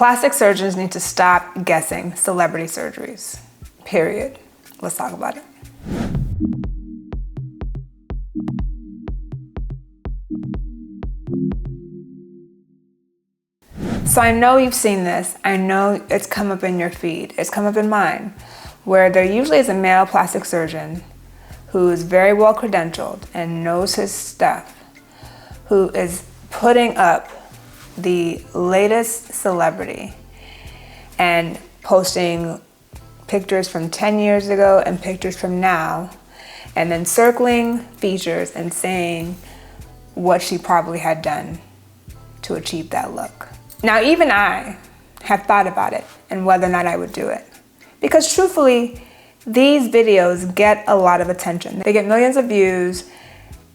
Plastic surgeons need to stop guessing celebrity surgeries. Period. Let's talk about it. So I know you've seen this. I know it's come up in your feed. It's come up in mine, where there usually is a male plastic surgeon who is very well credentialed and knows his stuff, who is putting up the latest celebrity and posting pictures from 10 years ago and pictures from now, and then circling features and saying what she probably had done to achieve that look. Now, even I have thought about it and whether or not I would do it. Because truthfully, these videos get a lot of attention. They get millions of views,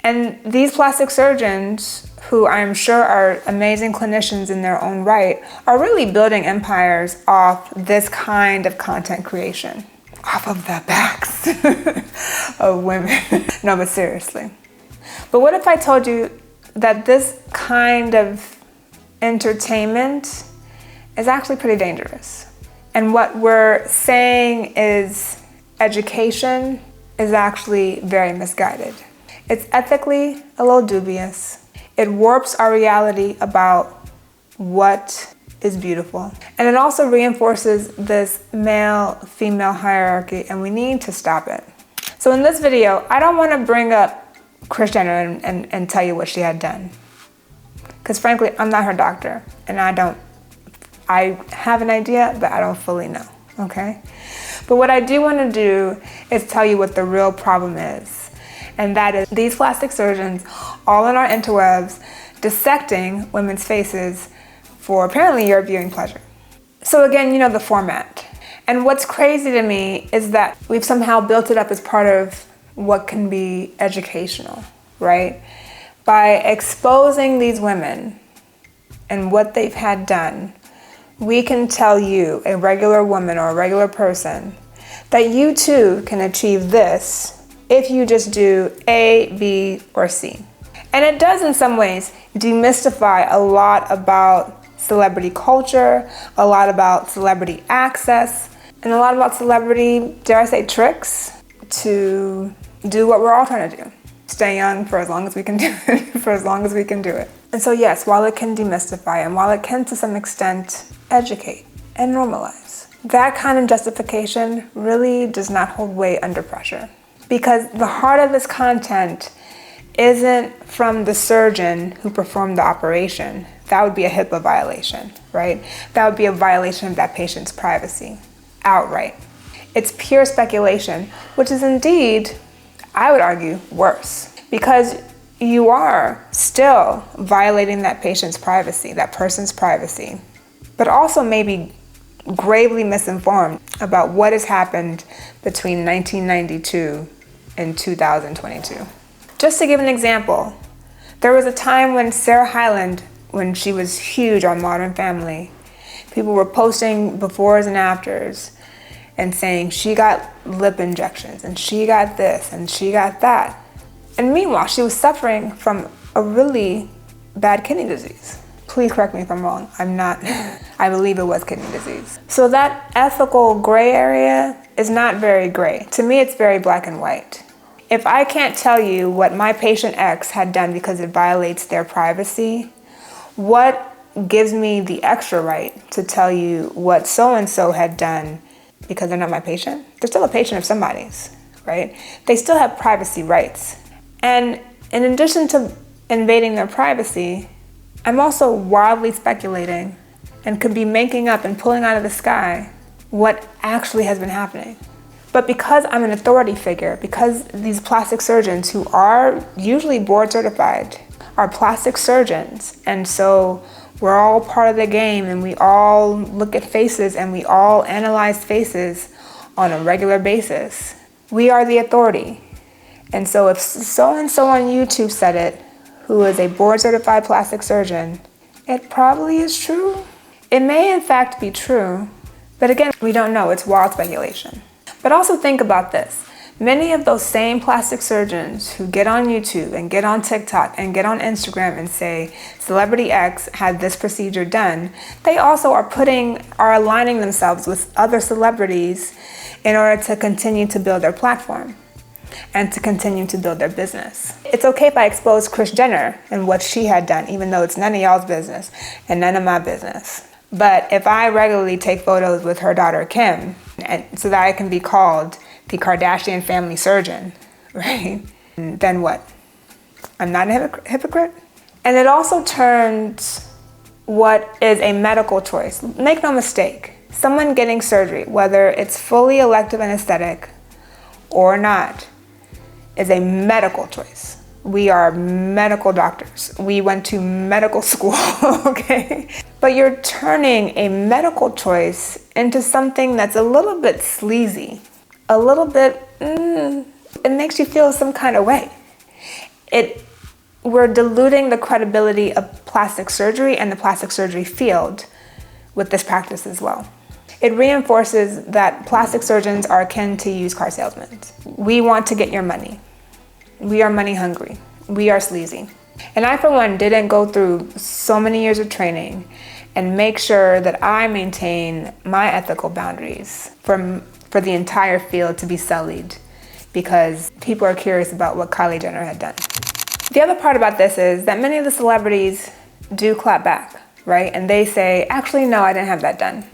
and these plastic surgeons, who I'm sure are amazing clinicians in their own right, are really building empires off this kind of content creation, off of the backs of women. No, but seriously. But what if I told you that this kind of entertainment is actually pretty dangerous? And what we're saying is education is actually very misguided. It's ethically a little dubious. It warps our reality about what is beautiful. And it also reinforces this male-female hierarchy, and we need to stop it. So in this video, I don't want to bring up Kris Jenner and tell you what she had done. Because frankly, I'm not her doctor, and I have an idea, but I don't fully know, okay? But what I do want to do is tell you what the real problem is. And that is these plastic surgeons all in our interwebs dissecting women's faces for apparently your viewing pleasure. So again, you know the format. And what's crazy to me is that we've somehow built it up as part of what can be educational, right? By exposing these women and what they've had done, we can tell you, a regular woman or a regular person, that you too can achieve this if you just do A, B, or C. And it does in some ways demystify a lot about celebrity culture, a lot about celebrity access, and a lot about celebrity, dare I say, tricks to do what we're all trying to do. Stay young for as long as we can do it, for as long as we can do it. And so yes, while it can demystify and while it can to some extent educate and normalize, that kind of justification really does not hold weight under pressure. Because the heart of this content isn't from the surgeon who performed the operation. That would be a HIPAA violation, right? That would be a violation of that patient's privacy, outright. It's pure speculation, which is indeed, I would argue, worse. Because you are still violating that patient's privacy, that person's privacy, but also maybe gravely misinformed about what has happened between 1992 and 2022. Just to give an example, there was a time when Sarah Hyland, when she was huge on Modern Family, people were posting befores and afters and saying she got lip injections and she got this and she got that. And meanwhile, she was suffering from a really bad kidney disease. Please correct me if I'm wrong. I'm not. I believe it was kidney disease. So that ethical gray area is not very gray. To me, it's very black and white. If I can't tell you what my patient X had done because it violates their privacy, what gives me the extra right to tell you what so-and-so had done because they're not my patient? They're still a patient of somebody's, right? They still have privacy rights. And in addition to invading their privacy, I'm also wildly speculating and could be making up and pulling out of the sky what actually has been happening. But because I'm an authority figure, because these plastic surgeons who are usually board certified are plastic surgeons, and so we're all part of the game and we all look at faces and we all analyze faces on a regular basis. We are the authority. And so if so-and-so on YouTube said it, who is a board certified plastic surgeon, it probably is true. It may in fact be true, but again, we don't know. It's wild speculation. But also think about this. Many of those same plastic surgeons who get on YouTube and get on TikTok and get on Instagram and say, Celebrity X had this procedure done, they also are aligning themselves with other celebrities in order to continue to build their platform and to continue to build their business. It's okay if I expose Kris Jenner and what she had done, even though it's none of y'all's business and none of my business. But if I regularly take photos with her daughter Kim, and so that I can be called the Kardashian family surgeon, right? Then what? I'm not a hypocrite? And it also turns what is a medical choice. Make no mistake, someone getting surgery, whether it's fully elective and aesthetic or not, is a medical choice. We are medical doctors. We went to medical school, okay? But you're turning a medical choice into something that's a little bit sleazy, a little bit, it makes you feel some kind of way. We're diluting the credibility of plastic surgery and the plastic surgery field with this practice as well. It reinforces that plastic surgeons are akin to used car salesmen. We want to get your money. We are money hungry. We are sleazy. And I, for one, didn't go through so many years of training and make sure that I maintain my ethical boundaries for the entire field to be sullied because people are curious about what Kylie Jenner had done. The other part about this is that many of the celebrities do clap back, right? And they say, actually, no, I didn't have that done.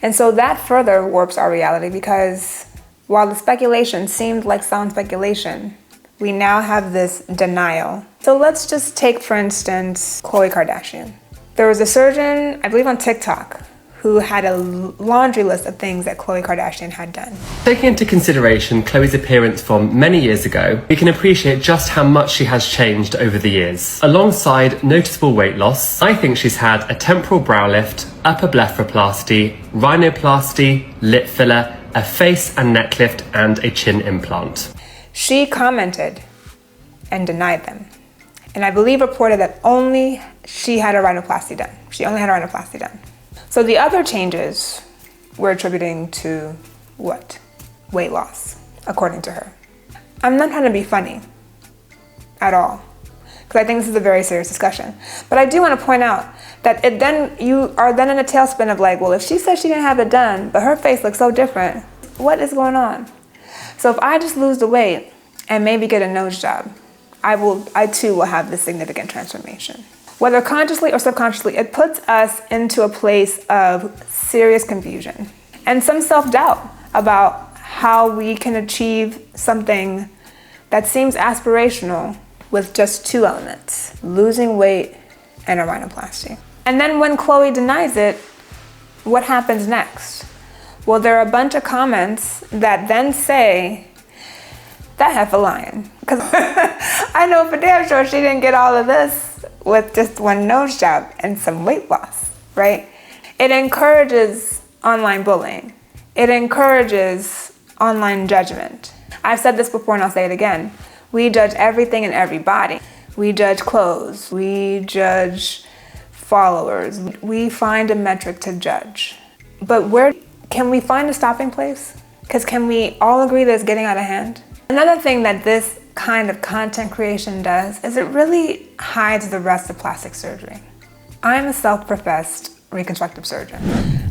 And so that further warps our reality because while the speculation seemed like sound speculation, we now have this denial. So let's just take, for instance, Khloe Kardashian. There was a surgeon, I believe on TikTok, who had a laundry list of things that Khloe Kardashian had done. Taking into consideration Khloe's appearance from many years ago, we can appreciate just how much she has changed over the years. Alongside noticeable weight loss, I think she's had a temporal brow lift, upper blepharoplasty, rhinoplasty, lip filler, a face and neck lift, and a chin implant. She commented and denied them. And I believe reported that only she had a rhinoplasty done. She only had a rhinoplasty done. So the other changes we're attributing to what? Weight loss, according to her. I'm not trying to be funny at all, because I think this is a very serious discussion. But I do want to point out that you are then in a tailspin of like, well, if she says she didn't have it done, but her face looks so different, what is going on? So if I just lose the weight and maybe get a nose job, I too will have this significant transformation. Whether consciously or subconsciously, it puts us into a place of serious confusion and some self-doubt about how we can achieve something that seems aspirational with just two elements, losing weight and a rhinoplasty. And then when Khloe denies it, what happens next? Well, there are a bunch of comments that then say, that heifer lying. Because I know for damn sure she didn't get all of this with just one nose job and some weight loss, right? It encourages online bullying. It encourages online judgment. I've said this before and I'll say it again. We judge everything and everybody. We judge clothes. We judge followers. We find a metric to judge. But where can we find a stopping place? Because can we all agree that it's getting out of hand? Another thing that this kind of content creation does is it really hides the rest of plastic surgery. I'm a self-professed reconstructive surgeon.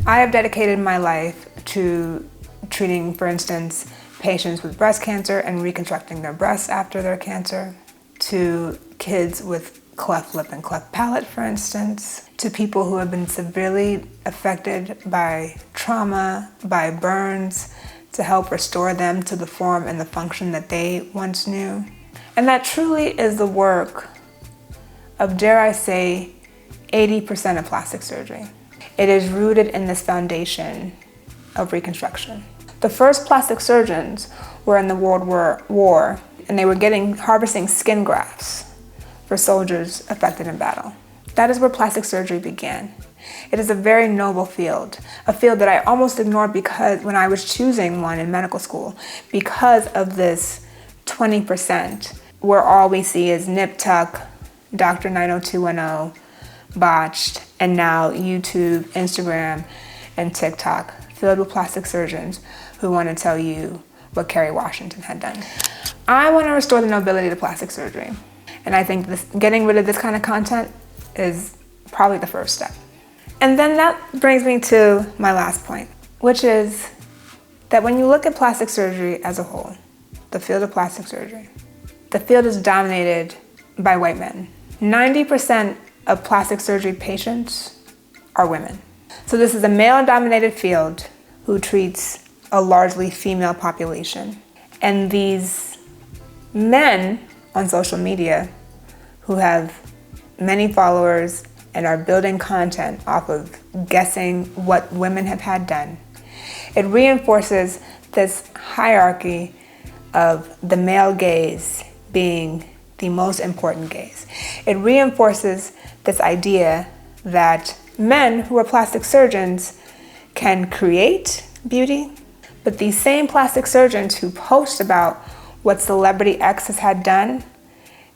I have dedicated my life to treating, for instance, patients with breast cancer and reconstructing their breasts after their cancer, to kids with cleft lip and cleft palate, for instance, to people who have been severely affected by trauma, by burns, to help restore them to the form and the function that they once knew. And that truly is the work of, dare I say, 80% of plastic surgery. It is rooted in this foundation of reconstruction. The first plastic surgeons were in the World War, and they were harvesting skin grafts for soldiers affected in battle. That is where plastic surgery began. It is a very noble field, a field that I almost ignored because when I was choosing one in medical school, because of this 20% where all we see is nip tuck, Dr. 90210, botched, and now YouTube, Instagram, and TikTok filled with plastic surgeons who want to tell you what Kerry Washington had done. I want to restore the nobility to plastic surgery. And I think getting rid of this kind of content is probably the first step. And then that brings me to my last point, which is that when you look at plastic surgery as a whole, the field of plastic surgery, the field is dominated by white men. 90% of plastic surgery patients are women. So this is a male-dominated field who treats a largely female population. And these men on social media who have many followers and are building content off of guessing what women have had done, it reinforces this hierarchy of the male gaze being the most important gaze. It reinforces this idea that men who are plastic surgeons can create beauty, but these same plastic surgeons who post about what celebrity X has had done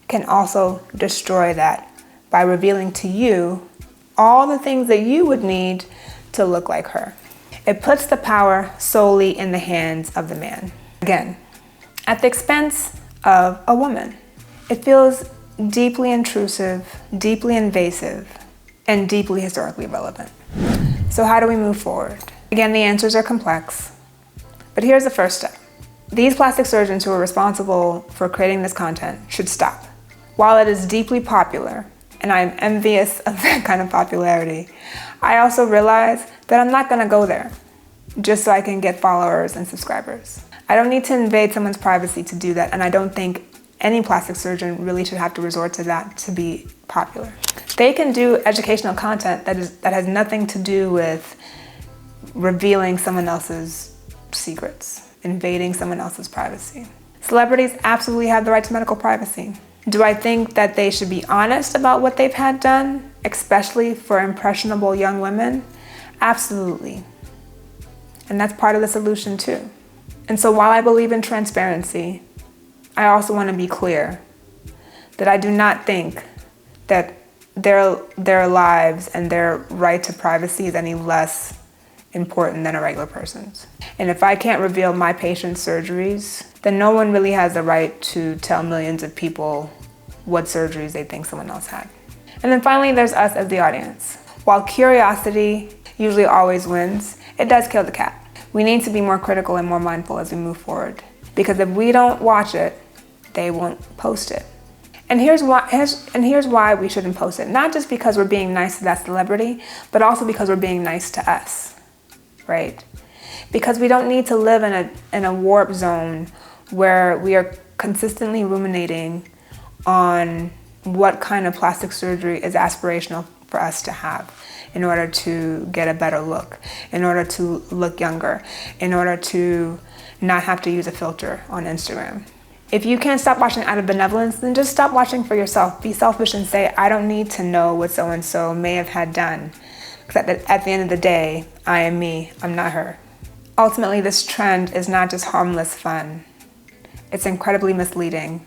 can also destroy that by revealing to you all the things that you would need to look like her. It puts the power solely in the hands of the man. Again, at the expense of a woman. It feels deeply intrusive, deeply invasive, and deeply historically relevant. So how do we move forward? Again, the answers are complex, but here's the first step. These plastic surgeons who are responsible for creating this content should stop. While it is deeply popular, and I'm envious of that kind of popularity, I also realize that I'm not gonna go there just so I can get followers and subscribers. I don't need to invade someone's privacy to do that, and I don't think any plastic surgeon really should have to resort to that to be popular. They can do educational content that has nothing to do with revealing someone else's secrets, invading someone else's privacy. Celebrities absolutely have the right to medical privacy. Do I think that they should be honest about what they've had done, especially for impressionable young women? Absolutely. And that's part of the solution too. And so while I believe in transparency, I also want to be clear that I do not think that their lives and their right to privacy is any less important than a regular person's. And if I can't reveal my patient's surgeries, then no one really has the right to tell millions of people what surgeries they think someone else had. And then finally, there's us as the audience. While curiosity usually always wins, it does kill the cat. We need to be more critical and more mindful as we move forward. Because if we don't watch it, they won't post it. And here's why we shouldn't post it. Not just because we're being nice to that celebrity, but also because we're being nice to us, right? Because we don't need to live in a warp zone where we are consistently ruminating on what kind of plastic surgery is aspirational for us to have in order to get a better look, in order to look younger, in order to not have to use a filter on Instagram. If you can't stop watching out of benevolence, then just stop watching for yourself. Be selfish and say, I don't need to know what so-and-so may have had done. Because at the end of the day, I am me, I'm not her. Ultimately, this trend is not just harmless fun. It's incredibly misleading,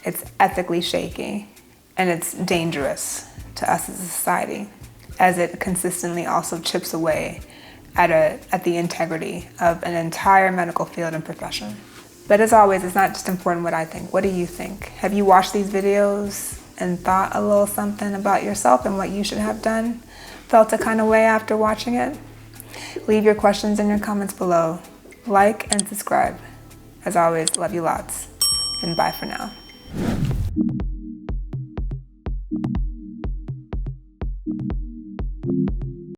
it's ethically shaky, and it's dangerous to us as a society, as it consistently also chips away at the integrity of an entire medical field and profession. But as always, it's not just important what I think. What do you think? Have you watched these videos and thought a little something about yourself and what you should have done? Felt a kind of way after watching it? Leave your questions in your comments below. Like and subscribe. As always, love you lots. And bye for now.